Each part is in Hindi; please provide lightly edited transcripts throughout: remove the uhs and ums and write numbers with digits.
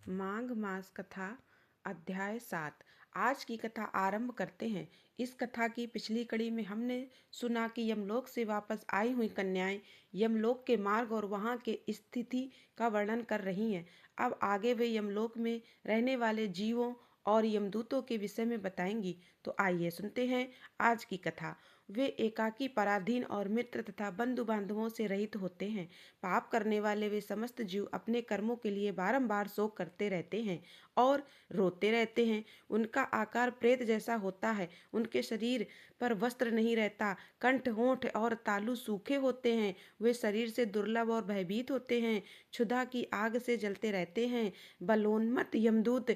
माघ मास कथा अध्याय 7। आज की कथा आरंभ करते हैं। इस कथा की पिछली कड़ी में हमने सुना कि यमलोक से वापस आई हुई कन्याएं यमलोक के मार्ग और वहां के स्थिति का वर्णन कर रही हैं। अब आगे वे यमलोक में रहने वाले जीवों और यमदूतों के विषय में बताएंगी। तो आइए सुनते हैं आज की कथा। वे एकाकी, पराधीन और मित्र तथा बंधु बांधवों से रहित होते हैं। पाप करने वाले वे समस्त जीव अपने कर्मों के लिए बारंबार शोक करते रहते हैं और रोते रहते हैं। उनका आकार प्रेत जैसा होता है। उनके शरीर पर वस्त्र नहीं रहता। कंठ, होंठ और तालु सूखे होते हैं। वे शरीर से दुर्लभ और भयभीत होते हैं। क्षुधा की आग से जलते रहते हैं। बलोन्मत्त यमदूत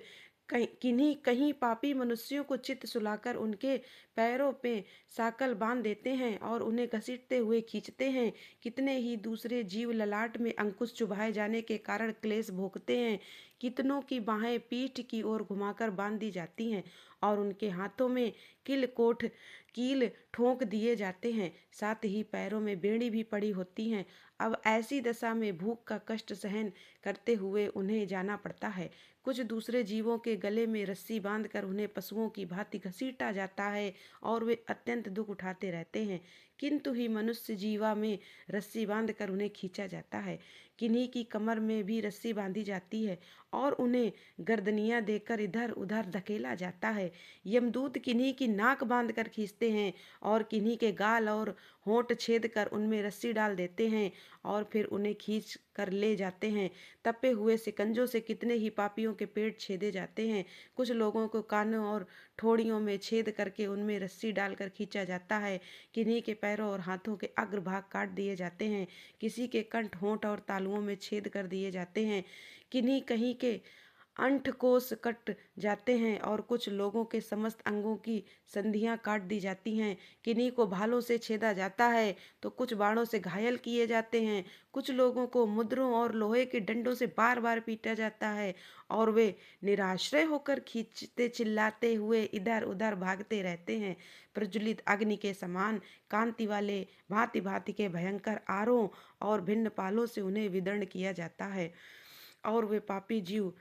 किन्हीं कहीं पापी मनुष्यों को चित्त सुलाकर उनके पैरों पे साकल बांध देते हैं और उन्हें घसीटते हुए खींचते हैं। कितने ही दूसरे जीव ललाट में अंकुश चुभाए जाने के कारण क्लेश भोगते हैं। कितनों की बाहें पीठ की ओर घुमाकर बांध दी जाती हैं और उनके हाथों में कील ठोंक दिए जाते हैं। साथ ही पैरों में बेड़ी भी पड़ी होती हैं। अब ऐसी दशा में भूख का कष्ट सहन करते हुए उन्हें जाना पड़ता है। कुछ दूसरे जीवों के गले में रस्सी बांधकर उन्हें पशुओं की भांति घसीटा जाता है और वे अत्यंत दुख उठाते रहते हैं। किंतु ही मनुष्य जीवा में रस्सी बांधकर उन्हें खींचा जाता है। किन्हीं की कमर में भी रस्सी बांधी जाती है और उन्हें गर्दनियां देकर इधर उधर धकेला जाता है। यमदूत किन्हीं की नाक बांधकर खींचते हैं और किन्हीं के गाल और होंठ छेद कर उनमें रस्सी डाल देते हैं और फिर उन्हें खींच कर ले जाते हैं। तपे हुए शिकंजों से कितने ही पापियों के पेट छेदे जाते हैं। कुछ लोगों को कानों और ठोड़ियों में छेद करके उनमें रस्सी डालकर खींचा जाता है। किन्हीं के पैरों और हाथों के अग्रभाग काट दिए जाते हैं। किसी के कंठ, होंठ और तालुओं में छेद कर दिए जाते हैं। किन्हीं कहीं के अंठ कोस कट जाते हैं और कुछ लोगों के समस्त अंगों की संधियां काट दी जाती हैं। किन्हीं को भालों से छेदा जाता है तो कुछ बाणों से घायल किए जाते हैं। कुछ लोगों को मुद्रों और लोहे के डंडों से बार बार पीटा जाता है और वे निराश्रय होकर खींचते चिल्लाते हुए इधर उधर भागते रहते हैं। प्रज्वलित अग्नि के समान कांति वाले भांति भांति के भयंकर आरों और भिन्न पालों से उन्हें विदर्ण किया जाता है और वे पापी जीव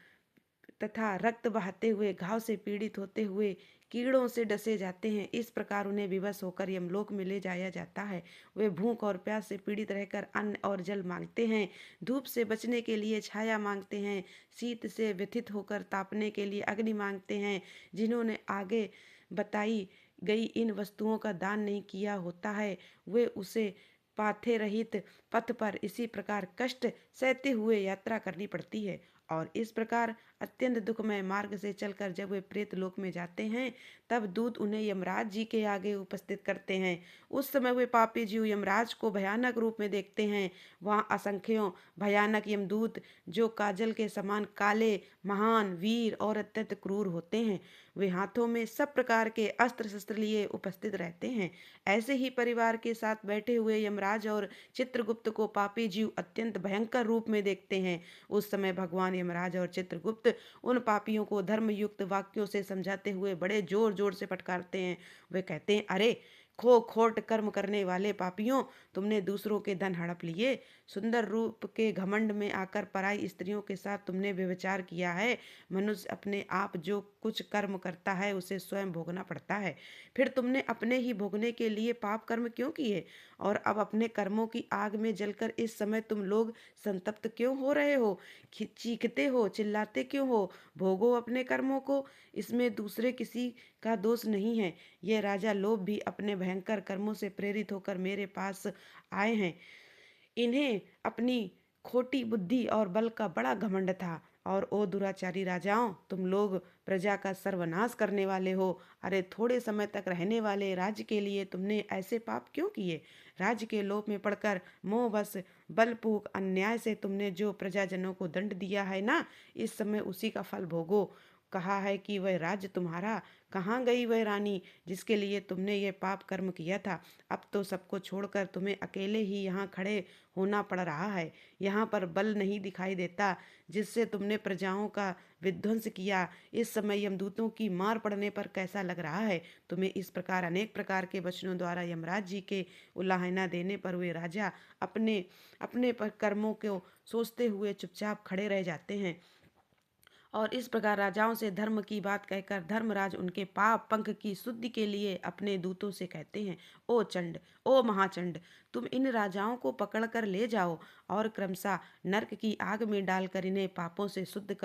तथा रक्त बहाते हुए घाव से पीड़ित होते हुए कीड़ों से डसे जाते हैं। इस प्रकार उन्हें विवश होकर यमलोक में ले जाया जाता है। वे भूख और प्यास से पीड़ित रहकर अन्न और जल मांगते हैं। धूप से बचने के लिए छाया मांगते हैं। शीत से व्यथित होकर तापने के लिए अग्नि मांगते हैं। जिन्होंने आगे बताई गई इन वस्तुओं का दान नहीं किया होता है वे उसे पाथे रहित पथ पर इसी प्रकार कष्ट सहते हुए यात्रा करनी पड़ती है। और इस प्रकार अत्यंत दुखमय मार्ग से चलकर जब वे प्रेत लोक में जाते हैं तब दूत उन्हें यमराज जी के आगे उपस्थित करते हैं। उस समय वे पापी जीव यमराज को भयानक रूप में देखते हैं। वहाँ असंख्यों भयानक यमदूत जो काजल के समान काले, महान, वीर और अत्यंत क्रूर होते हैं। वे हाथों में सब प्रकार के अस्त्र शस्त्र लिए उपस्थित रहते हैं। ऐसे ही परिवार के साथ बैठे हुए यमराज और चित्रगुप्त को पापी जीव अत्यंत भयंकर रूप में देखते हैं। उस समय भगवान यमराज और चित्रगुप्त उन पापियों को धर्मयुक्त वाक्यों से समझाते हुए बड़े जोर जोर से फटकारते हैं। वे कहते हैं, अरे खो खोट कर्म करने वाले पापियों, तुमने दूसरों के धन हड़प लिए। सुंदर रूप के घमंड में आकर पराई स्त्रियों के साथ तुमने व्यभिचार किया है। मनुष्य अपने आप जो कुछ कर्म करता है उसे स्वयं भोगना पड़ता है। फिर तुमने अपने ही भोगने के लिए पाप कर्म क्यों किए? और अब अपने कर्मों की आग में जलकर इस समय तुम लोग संतप्त क्यों हो रहे हो? चीखते हो, चिल्लाते क्यों हो? भोगो अपने कर्मों को, इसमें दूसरे किसी का दोष नहीं है। ये राजा लोभ भी अपने भयंकर कर्मों से प्रेरित होकर मेरे पास आए हैं। इन्हें अपनी खोटी बुद्धि और बल का बड़ा घमंड था। और ओ दुराचारी राजाओं, तुम लोग प्रजा का सर्वनाश करने वाले हो। अरे थोड़े समय तक रहने वाले राज्य के लिए तुमने ऐसे पाप क्यों किए? राज्य के लोभ में पड़कर मोहवश बलपूर्वक अन्याय से तुमने जो प्रजाजनों को दंड दिया है ना, इस समय उसी का फल भोगो। कहा है कि वह राज्य तुम्हारा, कहाँ गई वह रानी जिसके लिए तुमने ये पाप कर्म किया था? अब तो सबको छोड़कर तुम्हें अकेले ही यहाँ खड़े होना पड़ रहा है। यहाँ पर बल नहीं दिखाई देता जिससे तुमने प्रजाओं का विध्वंस किया। इस समय यमदूतों की मार पड़ने पर कैसा लग रहा है तुम्हें? इस प्रकार अनेक प्रकार के वचनों द्वारा यमराज जी के उलाहना देने पर वे राजा अपने अपने पर कर्मों को सोचते हुए चुपचाप खड़े रह जाते हैं। और इस प्रकार राजाओं से धर्म की बात कहकर धर्मराज उनके पाप पंख की शुद्धि के लिए अपने दूतों से कहते हैं, ओ चंड, ओ महाचंड, तुम इन राजाओं को पकड़कर ले जाओ और क्रमशः नरक की आग में डालकर इन्हें पापों से शुद्ध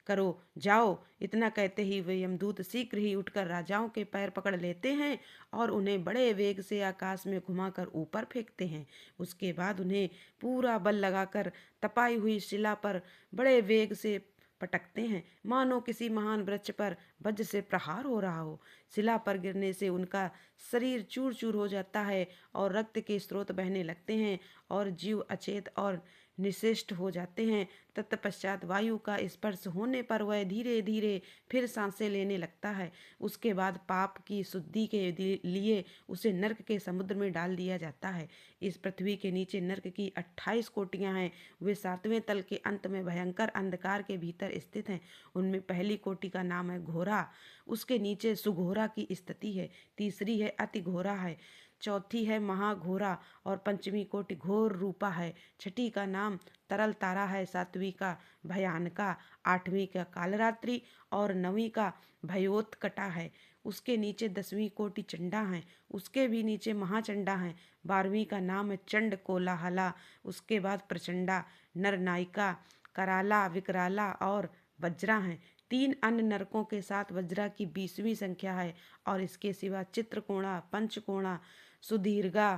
करो जाओ। इतना कहते ही वे यमदूत शीघ्र ही उठकर राजाओं के पैर पकड़ लेते हैं और उन्हें बड़े वेग से आकाश में घुमाकर ऊपर फेंकते हैं। उसके बाद उन्हें पूरा बल लगाकर तपाई हुई शिला पर बड़े वेग से पटकते हैं, मानो किसी महान वृक्ष पर वज्र से प्रहार हो रहा हो। शिला पर गिरने से उनका शरीर चूर चूर हो जाता है और रक्त के स्रोत बहने लगते हैं और जीव अचेत और निश्चेष्ट हो जाते हैं। तत्पश्चात वायु का स्पर्श होने पर वह धीरे धीरे फिर सांसें लेने लगता है। उसके बाद पाप की शुद्धि के लिए उसे नर्क के समुद्र में डाल दिया जाता है। इस पृथ्वी के नीचे नर्क की 28 कोटियां हैं। वे 7वें तल के अंत में भयंकर अंधकार के भीतर स्थित हैं। उनमें पहली कोटि का नाम है घोरा, उसके नीचे सुघोरा की स्थिति है, तीसरी है अति घोरा है, चौथी है महाघोरा और पंचमी कोटि घोर रूपा है, छठी का नाम तरल तारा है, सातवीं का भयानका, आठवीं का कालरात्रि और नवीं का भयोत्कटा है। उसके नीचे 10वीं कोटि चंडा है, उसके भी नीचे महाचंडा है, 12वीं का नाम है चंड कोलाहला, उसके बाद प्रचंडा, नरनायिका, कराला, विकराला और वज्रा हैं। 3 अन्य नरकों के साथ वज्रा की 20वीं संख्या है और इसके सिवा चित्रकोणा, पंचकोणा, सुदीर्घा,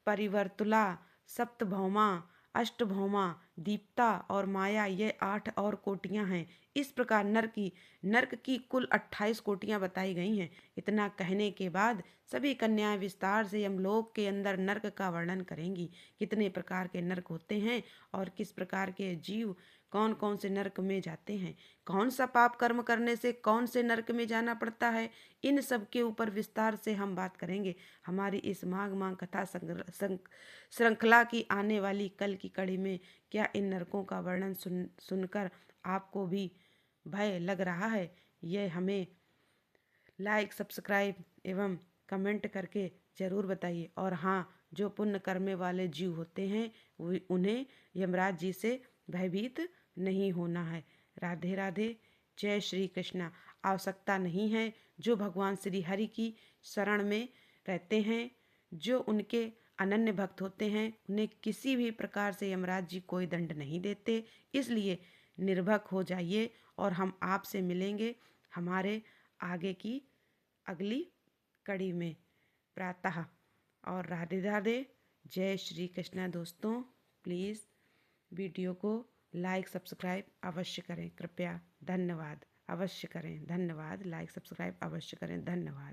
परिवर्तुला, सप्तभौमा, अष्टभौमा, दीप्ता और माया, ये 8 और कोटियां हैं। इस प्रकार नर्क की कुल 28 कोटियां बताई गई हैं। इतना कहने के बाद सभी कन्याएं विस्तार से यमलोक के अंदर नर्क का वर्णन करेंगी। कितने प्रकार के नर्क होते हैं और किस प्रकार के जीव कौन कौन से नर्क में जाते हैं, कौन सा पाप कर्म करने से कौन से नर्क में जाना पड़ता है, इन सब के ऊपर विस्तार से हम बात करेंगे हमारी इस माघ माह कथा श्रृंखला की आने वाली कल की कड़ी में। क्या इन नरकों का वर्णन सुनकर आपको भी भय लग रहा है? यह हमें लाइक, सब्सक्राइब एवं कमेंट करके ज़रूर बताइए। और हाँ, जो पुण्य करने वाले जीव होते हैं उन्हें यमराज जी से भयभीत नहीं होना है। राधे राधे, जय श्री कृष्णा। आवश्यकता नहीं है, जो भगवान श्री हरि की शरण में रहते हैं, जो उनके अनन्य भक्त होते हैं, उन्हें किसी भी प्रकार से यमराज जी कोई दंड नहीं देते। इसलिए निर्भक हो जाइए और हम आपसे मिलेंगे हमारे आगे की अगली कड़ी में प्रातः। और राधे राधे, जय श्री कृष्णा। दोस्तों प्लीज़ वीडियो को लाइक सब्सक्राइब अवश्य करें, कृपया। धन्यवाद। अवश्य करें, धन्यवाद। लाइक सब्सक्राइब अवश्य करें, धन्यवाद।